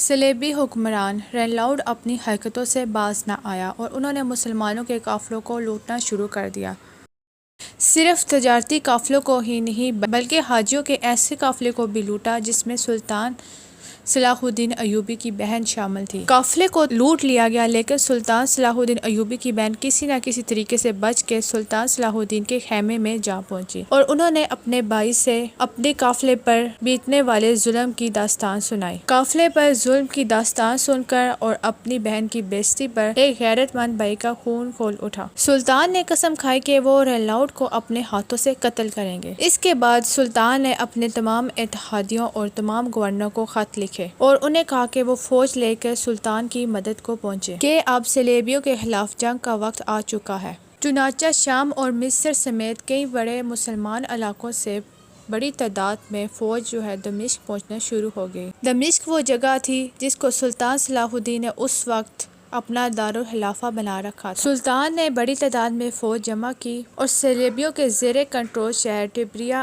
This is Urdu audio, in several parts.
صلیبی حکمران رینلاؤڈ اپنی حرکتوں سے باز نہ آیا اور انہوں نے مسلمانوں کے قافلوں کو لوٹنا شروع کر دیا۔ صرف تجارتی قافلوں کو ہی نہیں بلکہ حاجیوں کے ایسے قافلے کو بھی لوٹا جس میں سلطان صلاح الدین ایوبی کی بہن شامل تھی۔ قافلے کو لوٹ لیا گیا لیکن سلطان صلاح الدین ایوبی کی بہن کسی نہ کسی طریقے سے بچ کے سلطان صلاح الدین کے خیمے میں جا پہنچی اور انہوں نے اپنے بھائی سے اپنے قافلے پر بیتنے والے ظلم کی داستان سنائی۔ قافلے پر ظلم کی داستان سن کر اور اپنی بہن کی بے عزتی پر ایک غیرت مند بھائی کا خون کھول اٹھا۔ سلطان نے قسم کھائی کہ وہ رینلاؤڈ کو اپنے ہاتھوں سے قتل کریں گے۔ اس کے بعد سلطان نے اپنے تمام اتحادیوں اور تمام گورنروں کو خط لکھے اور انہیں کہا کہ وہ فوج لے کر سلطان کی مدد کو پہنچے کہ اب صلیبیوں کے خلاف جنگ کا وقت آ چکا ہے۔ چنانچہ شام اور مصر سمیت کئی بڑے مسلمان علاقوں سے بڑی تعداد میں فوج دمشق پہنچنا شروع ہو گئی۔ دمشق وہ جگہ تھی جس کو سلطان صلاح الدین نے اس وقت اپنا دارالخلافہ بنا رکھا تھا۔ سلطان نے بڑی تعداد میں فوج جمع کی اور صلیبیوں کے زیر کنٹرول شہر ٹبریہ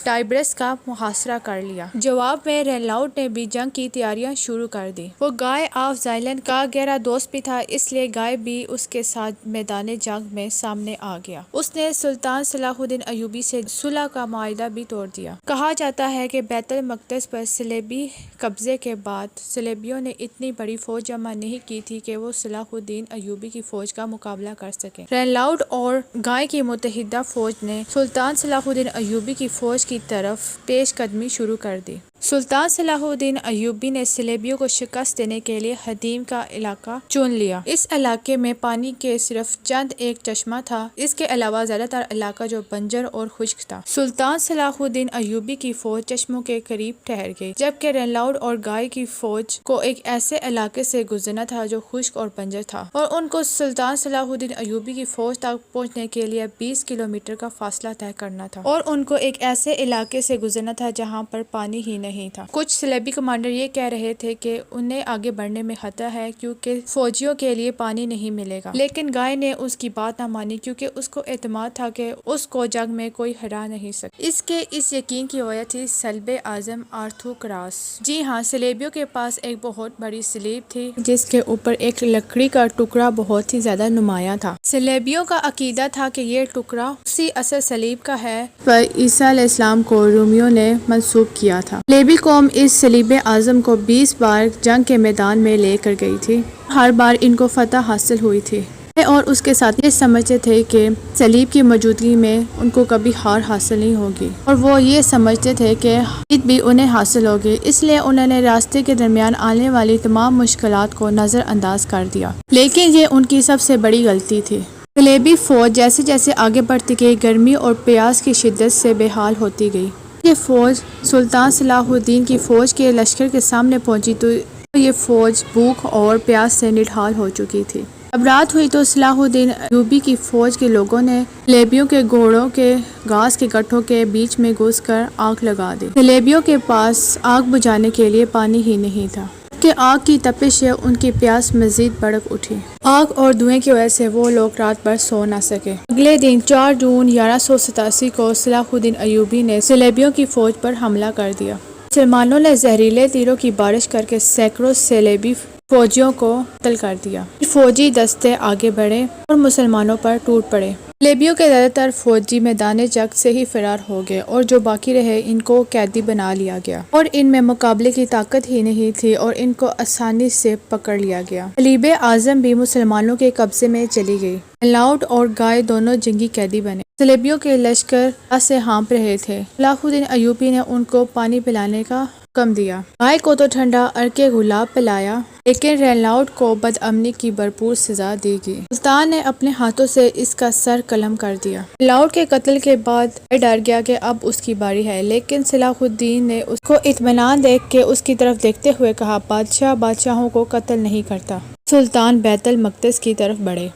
ٹائبرس کا محاصرہ کر لیا۔ جواب میں رینلاؤڈ نے بھی جنگ کی تیاریاں شروع کر دی۔ وہ گائے آف زائلن کا گہرا دوست بھی تھا، اس لیے گائے بھی اس کے ساتھ میدان جنگ میں سامنے آ گیا۔ اس نے سلطان صلاح الدین ایوبی سے صلح کا معاہدہ بھی توڑ دیا۔ کہا جاتا ہے کہ بیت المقدس پر صلیبی قبضے کے بعد صلیبیوں نے اتنی بڑی فوج جمع نہیں کی تھی کہ وہ صلاح الدین ایوبی کی فوج کا مقابلہ کر سکیں۔ رینلاؤڈ اور گائے کی متحدہ فوج نے سلطان صلاح الدین ایوبی کی فوج کی طرف پیش قدمی شروع کر دی۔ سلطان صلاح الدین ایوبی نے صلیبیوں کو شکست دینے کے لیے حدیم کا علاقہ چن لیا۔ اس علاقے میں پانی کے صرف چند ایک چشمہ تھا، اس کے علاوہ زیادہ تر علاقہ جو بنجر اور خشک تھا۔ سلطان صلاح الدین ایوبی کی فوج چشموں کے قریب ٹھہر گئی، جبکہ رینلاؤڈ اور گائے کی فوج کو ایک ایسے علاقے سے گزرنا تھا جو خشک اور بنجر تھا اور ان کو سلطان صلاح الدین ایوبی کی فوج تک پہنچنے کے لیے 20 کلومیٹر کا فاصلہ طے کرنا تھا اور ان کو ایک ایسے علاقے سے گزرنا تھا جہاں پر پانی ہی نہیں تھا۔ کچھ صلیبی کمانڈر یہ کہہ رہے تھے کہ انہیں آگے بڑھنے میں خطرہ ہے کیونکہ فوجیوں کے لیے پانی نہیں ملے گا، لیکن گائے نے اس کی بات نہ مانی کیونکہ اس کو اعتماد تھا کہ اس کو جنگ میں کوئی ہرا نہیں سکتا۔ اس یقین کی وجہ تھی صلیب اعظم آرتھو کراس۔ جی ہاں، صلیبیوں کے پاس ایک بہت بڑی صلیب تھی جس کے اوپر ایک لکڑی کا ٹکڑا بہت ہی زیادہ نمایاں تھا۔ صلیبیوں کا عقیدہ تھا کہ یہ ٹکڑا اسی اصل صلیب کا ہے پر عیسیٰ علیہ السلام کو رومیوں نے منسوب کیا تھا۔ صلیبی قوم اس صلیب اعظم کو 20 بار جنگ کے میدان میں لے کر گئی تھی، ہر بار ان کو فتح حاصل ہوئی تھی اور اس کے ساتھ یہ سمجھتے تھے کہ صلیب کی موجودگی میں ان کو کبھی ہار حاصل نہیں ہوگی اور وہ یہ سمجھتے تھے کہ جیت بھی انہیں حاصل ہوگی، اس لیے انہوں نے راستے کے درمیان آنے والی تمام مشکلات کو نظر انداز کر دیا، لیکن یہ ان کی سب سے بڑی غلطی تھی۔ صلیبی فوج جیسے جیسے آگے بڑھتی گئی، گرمی اور پیاس کی شدت سے بے حال ہوتی گئی۔ یہ فوج سلطان صلاح الدین کی فوج کے لشکر کے سامنے پہنچی تو یہ فوج بھوک اور پیاس سے نڈھال ہو چکی تھی۔ اب رات ہوئی تو صلاح الدین ایوبی کی فوج کے لوگوں نے صلیبیوں کے گھوڑوں کے گھاس کے گٹھوں کے بیچ میں گھس کر آگ لگا دی۔ صلیبیوں کے پاس آگ بجھانے کے لیے پانی ہی نہیں تھا کہ آگ کی تپش سے ان کی پیاس مزید بڑھ اٹھی۔ آگ اور دھوئیں کی وجہ سے وہ لوگ رات بھر سو نہ سکے۔ اگلے دن 4 جون 1187 کو صلاح الدین ایوبی نے صلیبیوں کی فوج پر حملہ کر دیا۔ مسلمانوں نے زہریلے تیروں کی بارش کر کے سینکڑوں صلیبی فوجیوں کو قتل کر دیا۔ فوجی دستے آگے بڑھے اور مسلمانوں پر ٹوٹ پڑے۔ صلیبیوں کے زیادہ تر فوجی میدان جنگ سے ہی فرار ہو گئے اور جو باقی رہے ان کو قیدی بنا لیا گیا اور ان میں مقابلے کی طاقت ہی نہیں تھی اور ان کو آسانی سے پکڑ لیا گیا۔ صلیب اعظم بھی مسلمانوں کے قبضے میں چلی گئی۔ رینلاؤڈ اور گائے دونوں جنگی قیدی بنے۔ صلیبیوں کے لشکر سے ہانپ رہے تھے۔ صلاح الدین ایوبی نے ان کو پانی پلانے کا حکم دیا۔ گائے کو تو ٹھنڈا عرق گلاب پلایا لیکن رینلاؤڈ کو بدامنی کی بھرپور سزا دی گئی۔ سلطان نے اپنے ہاتھوں سے اس کا سر قلم کر دیا۔ رینلاؤڈ کے قتل کے بعد ڈر گیا کہ اب اس کی باری ہے، لیکن صلاح الدین نے اس کو اطمینان دیکھ کے اس کی طرف دیکھتے ہوئے کہا، بادشاہ بادشاہوں کو قتل نہیں کرتا۔ سلطان بیت المقدس کی طرف بڑھے۔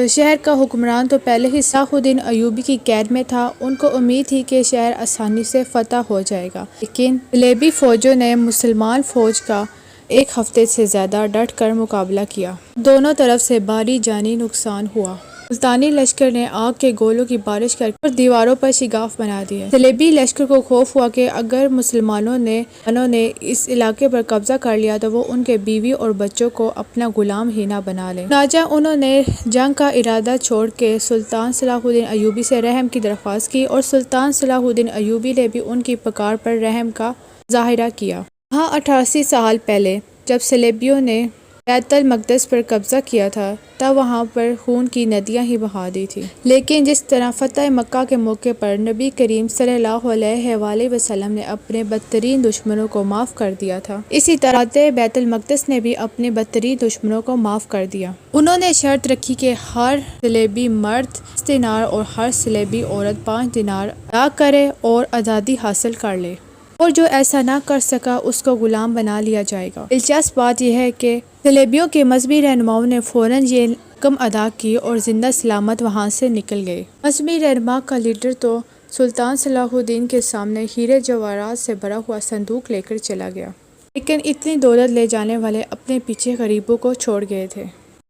شہر کا حکمران تو پہلے ہی صلاح الدین ایوبی کی قید میں تھا، ان کو امید تھی کہ شہر آسانی سے فتح ہو جائے گا، لیکن صلیبی فوجوں نے مسلمان فوج کا 1 ہفتے سے زیادہ ڈٹ کر مقابلہ کیا۔ دونوں طرف سے بھاری جانی نقصان ہوا۔ سلطانی لشکر نے آگ کے گولوں کی بارش کر اور دیواروں پر شگاف بنا دیے۔ صلیبی لشکر کو خوف ہوا کہ اگر مسلمانوں نے اس علاقے پر قبضہ کر لیا تو وہ ان کے بیوی اور بچوں کو اپنا غلام ہی نہ بنا لیں۔ چنانچہ انہوں نے جنگ کا ارادہ چھوڑ کے سلطان صلاح الدین ایوبی سے رحم کی درخواست کی اور سلطان صلاح الدین ایوبی نے بھی ان کی پکار پر رحم کا مظاہرہ کیا۔ وہاں 88 سال پہلے جب صلیبیوں نے بیت المقدس پر قبضہ کیا تھا تب وہاں پر خون کی ندیاں ہی بہا دی تھی، لیکن جس طرح فتح مکہ کے موقع پر نبی کریم صلی اللہ علیہ وآلہ وسلم نے اپنے بدترین دشمنوں کو معاف کر دیا تھا، اسی طرح بیت المقدس نے بھی اپنے بدترین دشمنوں کو معاف کر دیا۔ انہوں نے شرط رکھی کہ ہر صلیبی مرد 10 دینار اور ہر صلیبی عورت 5 دینار ادا کرے اور آزادی حاصل کر لے، اور جو ایسا نہ کر سکا اس کو غلام بنا لیا جائے گا۔ دلچسپ بات یہ ہے کہ صلیبیوں کے مذہبی رہنماؤں نے فوراً یہ رقم ادا کی اور زندہ سلامت وہاں سے نکل گئے۔ مذہبی رہنما کا لیڈر تو سلطان صلاح الدین کے سامنے ہیرے جواہرات سے بھرا ہوا صندوق لے کر چلا گیا، لیکن اتنی دولت لے جانے والے اپنے پیچھے غریبوں کو چھوڑ گئے تھے،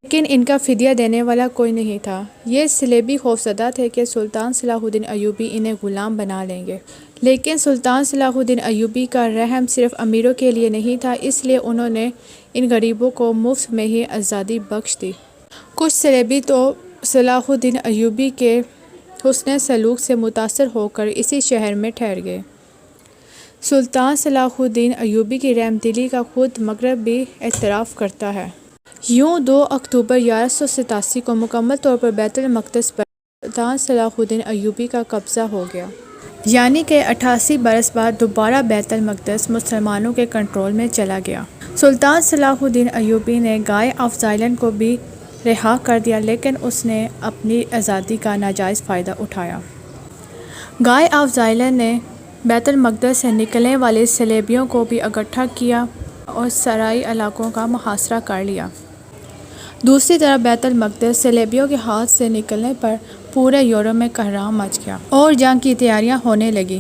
لیکن ان کا فدیہ دینے والا کوئی نہیں تھا۔ یہ صلیبی خوفزدہ تھے کہ سلطان صلاح الدین ایوبی انہیں غلام بنا لیں گے، لیکن سلطان صلاح الدین ایوبی کا رحم صرف امیروں کے لیے نہیں تھا، اس لیے انہوں نے ان غریبوں کو مفت میں ہی آزادی بخش دی۔ کچھ صلیبی تو صلاح الدین ایوبی کے حسن سلوک سے متاثر ہو کر اسی شہر میں ٹھہر گئے۔ سلطان صلاح الدین ایوبی کی رحم دلی کا خود مغرب بھی اعتراف کرتا ہے۔ یوں 2 اکتوبر 1187 کو مکمل طور پر بیت المقدس پر سلطان صلاح الدین ایوبی کا قبضہ ہو گیا، یعنی کہ 88 برس بعد دوبارہ بیت المقدس مسلمانوں کے کنٹرول میں چلا گیا۔ سلطان صلاح الدین ایوبی نے گائے آف زائلینڈ کو بھی رہا کر دیا، لیکن اس نے اپنی آزادی کا ناجائز فائدہ اٹھایا۔ گائے آف زائلینڈ نے بیت المقدس سے نکلنے والے صلیبیوں کو بھی اکٹھا کیا اور سرائی علاقوں کا محاصرہ کر لیا۔ دوسری طرف بیت المقدس صلیبیوں کے ہاتھ سے نکلنے پر پورے یورپ میں کہرام مچ گیا اور جنگ کی تیاریاں ہونے لگیں۔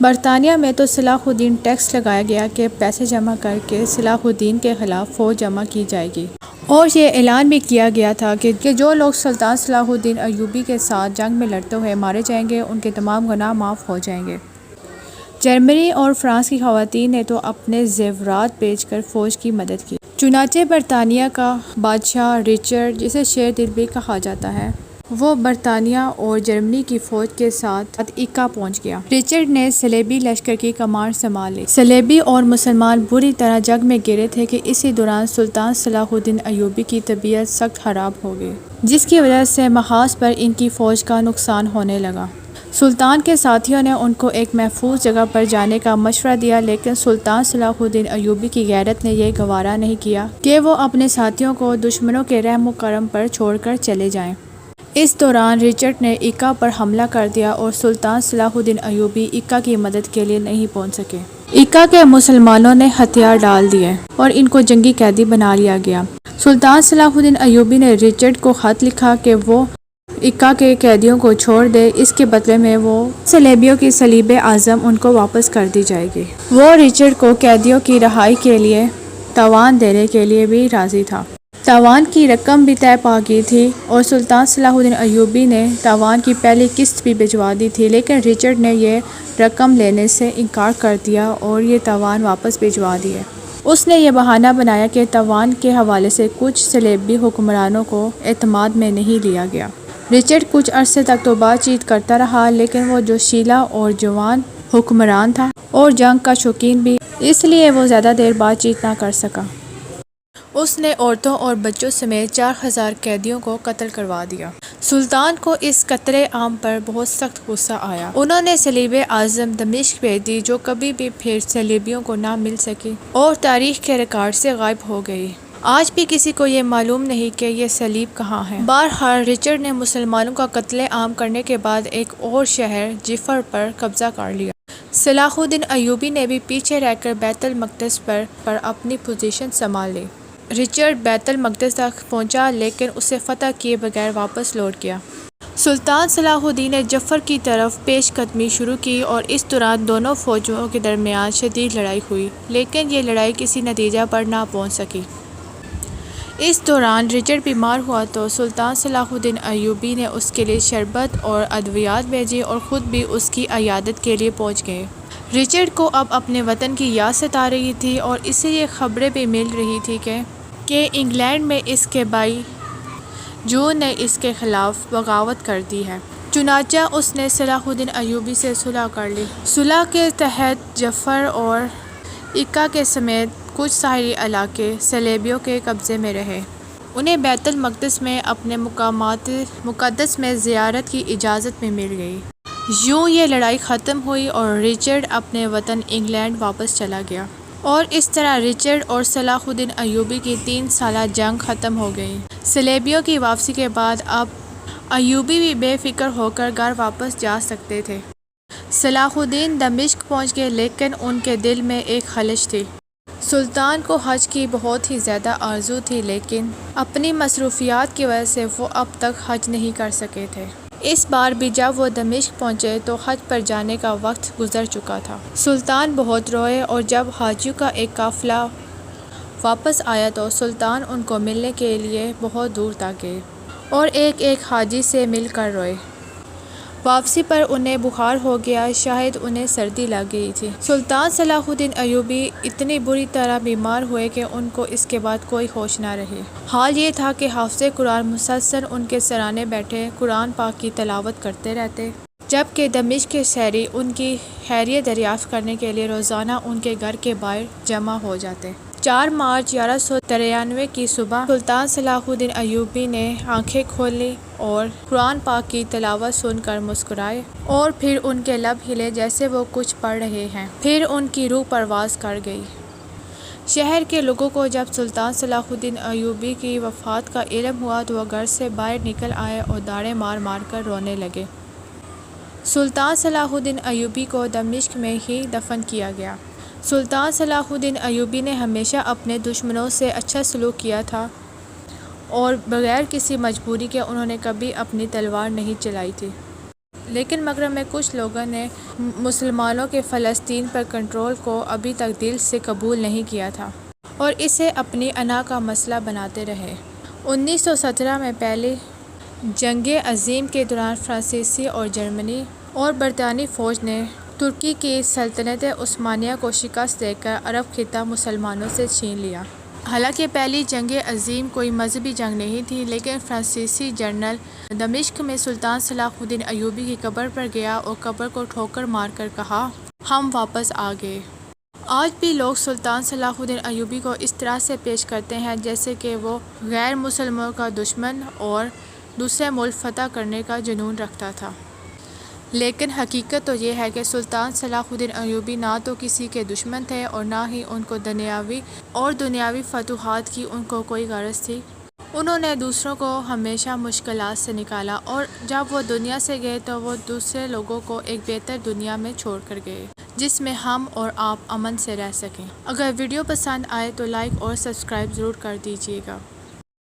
برطانیہ میں تو صلاح الدین ٹیکس لگایا گیا کہ پیسے جمع کر کے صلاح الدین کے خلاف فوج جمع کی جائے گی، اور یہ اعلان بھی کیا گیا تھا کہ جو لوگ سلطان صلاح الدین ایوبی کے ساتھ جنگ میں لڑتے ہوئے مارے جائیں گے ان کے تمام گناہ معاف ہو جائیں گے۔ جرمنی اور فرانس کی خواتین نے تو اپنے زیورات بیچ کر فوج کی مدد کی۔ چنانچہ برطانیہ کا بادشاہ رچرڈ، جسے شیر دل بھی کہا جاتا ہے، وہ برطانیہ اور جرمنی کی فوج کے ساتھ ایکا پہنچ گیا۔ رچرڈ نے صلیبی لشکر کی کمان سنبھال لی۔ صلیبی اور مسلمان بری طرح جنگ میں گرے تھے کہ اسی دوران سلطان صلاح الدین ایوبی کی طبیعت سخت خراب ہو گئی، جس کی وجہ سے محاذ پر ان کی فوج کا نقصان ہونے لگا۔ سلطان کے ساتھیوں نے ان کو ایک محفوظ جگہ پر جانے کا مشورہ دیا، لیکن سلطان صلاح الدین ایوبی کی غیرت نے یہ گوارا نہیں کیا کہ وہ اپنے ساتھیوں کو دشمنوں کے رحم و کرم پر چھوڑ کر چلے جائیں۔ اس دوران رچرڈ نے ایکا پر حملہ کر دیا اور سلطان صلاح الدین ایوبی ایکا کی مدد کے لیے نہیں پہنچ سکے۔ ایکا کے مسلمانوں نے ہتھیار ڈال دیے اور ان کو جنگی قیدی بنا لیا گیا۔ سلطان صلاح الدین ایوبی نے رچرڈ کو خط لکھا کہ وہ ایکا کے قیدیوں کو چھوڑ دے، اس کے بدلے میں وہ صلیبیوں کی صلیب اعظم ان کو واپس کر دی جائے گی۔ وہ رچرڈ کو قیدیوں کی رہائی کے لیے تاوان دینے کے لیے بھی راضی تھا۔ تاوان کی رقم بھی طے پا گئی تھی اور سلطان صلاح الدین ایوبی نے تاوان کی پہلی قسط بھی بھجوا دی تھی، لیکن رچرڈ نے یہ رقم لینے سے انکار کر دیا اور یہ تاوان واپس بھجوا دیے۔ اس نے یہ بہانہ بنایا کہ تاوان کے حوالے سے کچھ صلیبی حکمرانوں کو اعتماد میں نہیں لیا گیا۔ رچرڈ کچھ عرصے تک تو بات چیت کرتا رہا، لیکن وہ جوشیلا اور جوان حکمران تھا اور جنگ کا شوقین بھی، اس لیے وہ زیادہ دیر بات چیت نہ کر سکا۔ اس نے عورتوں اور بچوں سمیت 4000 قیدیوں کو قتل کروا دیا۔ سلطان کو اس قتل عام پر بہت سخت غصہ آیا۔ انہوں نے صلیب اعظم دمشق بھیج دی، جو کبھی بھی پھر صلیبیوں کو نہ مل سکی اور تاریخ کے ریکارڈ سے غائب ہو گئی۔ آج بھی کسی کو یہ معلوم نہیں کہ یہ صلیب کہاں ہے۔ بہرحال رچرڈ نے مسلمانوں کا قتل عام کرنے کے بعد ایک اور شہر جفر پر قبضہ کر لیا۔ صلاح الدین ایوبی نے بھی پیچھے رہ کر بیت المقدس پر اپنی پوزیشن سنبھال لی۔ رچرڈ بیت المقدس تک پہنچا، لیکن اسے فتح کیے بغیر واپس لوٹ گیا۔ سلطان صلاح الدین نے جفر کی طرف پیش قدمی شروع کی اور اس دوران دونوں فوجوں کے درمیان شدید لڑائی ہوئی، لیکن یہ لڑائی کسی نتیجہ پر نہ پہنچ سکی۔ اس دوران رچرڈ بیمار ہوا تو سلطان صلاح الدین ایوبی نے اس کے لیے شربت اور ادویات بھیجی اور خود بھی اس کی عیادت کے لیے پہنچ گئے۔ رچرڈ کو اب اپنے وطن کی یاد ستا رہی تھی اور اسے یہ خبریں بھی مل رہی تھی کہ انگلینڈ میں اس کے بھائی جون نے اس کے خلاف بغاوت کر دی ہے۔ چنانچہ اس نے صلاح الدین ایوبی سے صلح کر لی۔ صلح کے تحت جعفر اور عکا کے سمیت کچھ ساحلی علاقے صلیبیوں کے قبضے میں رہے۔ انہیں بیت المقدس میں اپنے مقامات مقدس میں زیارت کی اجازت بھی مل گئی۔ یوں یہ لڑائی ختم ہوئی اور رچرڈ اپنے وطن انگلینڈ واپس چلا گیا، اور اس طرح رچرڈ اور صلاح الدین ایوبی کی 3 سالہ جنگ ختم ہو گئی۔ صلیبیوں کی واپسی کے بعد اب ایوبی بھی بے فکر ہو کر گھر واپس جا سکتے تھے۔ صلاح الدین دمشق پہنچ گئے، لیکن ان کے دل میں ایک خلش تھی۔ سلطان کو حج کی بہت ہی زیادہ آرزو تھی، لیکن اپنی مصروفیات کی وجہ سے وہ اب تک حج نہیں کر سکے تھے۔ اس بار بھی جب وہ دمشق پہنچے تو حج پر جانے کا وقت گزر چکا تھا۔ سلطان بہت روئے، اور جب حاجیوں کا ایک قافلہ واپس آیا تو سلطان ان کو ملنے کے لیے بہت دور تک گئے اور ایک ایک حاجی سے مل کر روئے۔ واپسی پر انہیں بخار ہو گیا، شاید انہیں سردی لگ گئی تھی۔ سلطان صلاح الدین ایوبی اتنی بری طرح بیمار ہوئے کہ ان کو اس کے بعد کوئی ہوش نہ رہی۔ حال یہ تھا کہ حافظ قرآن مسلسل ان کے سرانے بیٹھے قرآن پاک کی تلاوت کرتے رہتے، جبکہ دمشق کے شہری ان کی خیریت دریافت کرنے کے لیے روزانہ ان کے گھر کے باہر جمع ہو جاتے۔ 4 مارچ 1193 کی صبح سلطان صلاح الدین ایوبی نے آنکھیں کھولیں اور قرآن پاک کی تلاوت سن کر مسکرائے، اور پھر ان کے لب ہلے جیسے وہ کچھ پڑھ رہے ہیں۔ پھر ان کی روح پرواز کر گئی۔ شہر کے لوگوں کو جب سلطان صلاح الدین ایوبی کی وفات کا علم ہوا تو وہ گھر سے باہر نکل آئے اور داڑیں مار مار کر رونے لگے۔ سلطان صلاح الدین ایوبی کو دمشق میں ہی دفن کیا گیا۔ سلطان صلاح الدین ایوبی نے ہمیشہ اپنے دشمنوں سے اچھا سلوک کیا تھا، اور بغیر کسی مجبوری کے انہوں نے کبھی اپنی تلوار نہیں چلائی تھی۔ لیکن مغرب میں کچھ لوگوں نے مسلمانوں کے فلسطین پر کنٹرول کو ابھی تک دل سے قبول نہیں کیا تھا، اور اسے اپنی انا کا مسئلہ بناتے رہے۔ 1917 میں پہلی جنگ عظیم کے دوران فرانسیسی اور جرمنی اور برطانوی فوج نے ترکی کی سلطنت عثمانیہ کو شکست دے کر عرب خطہ مسلمانوں سے چھین لیا۔ حالانکہ پہلی جنگ عظیم کوئی مذہبی جنگ نہیں تھی، لیکن فرانسیسی جنرل دمشق میں سلطان صلاح الدین ایوبی کی قبر پر گیا اور قبر کو ٹھوکر مار کر کہا، ہم واپس آ گئے۔ آج بھی لوگ سلطان صلاح الدین ایوبی کو اس طرح سے پیش کرتے ہیں جیسے کہ وہ غیر مسلمانوں کا دشمن اور دوسرے ملک فتح کرنے کا جنون رکھتا تھا۔ لیکن حقیقت تو یہ ہے کہ سلطان صلاح الدین ایوبی نہ تو کسی کے دشمن تھے اور نہ ہی ان کو دنیاوی فتوحات کی ان کو کوئی غرض تھی۔ انہوں نے دوسروں کو ہمیشہ مشکلات سے نکالا، اور جب وہ دنیا سے گئے تو وہ دوسرے لوگوں کو ایک بہتر دنیا میں چھوڑ کر گئے جس میں ہم اور آپ امن سے رہ سکیں۔ اگر ویڈیو پسند آئے تو لائک اور سبسکرائب ضرور کر دیجیے گا۔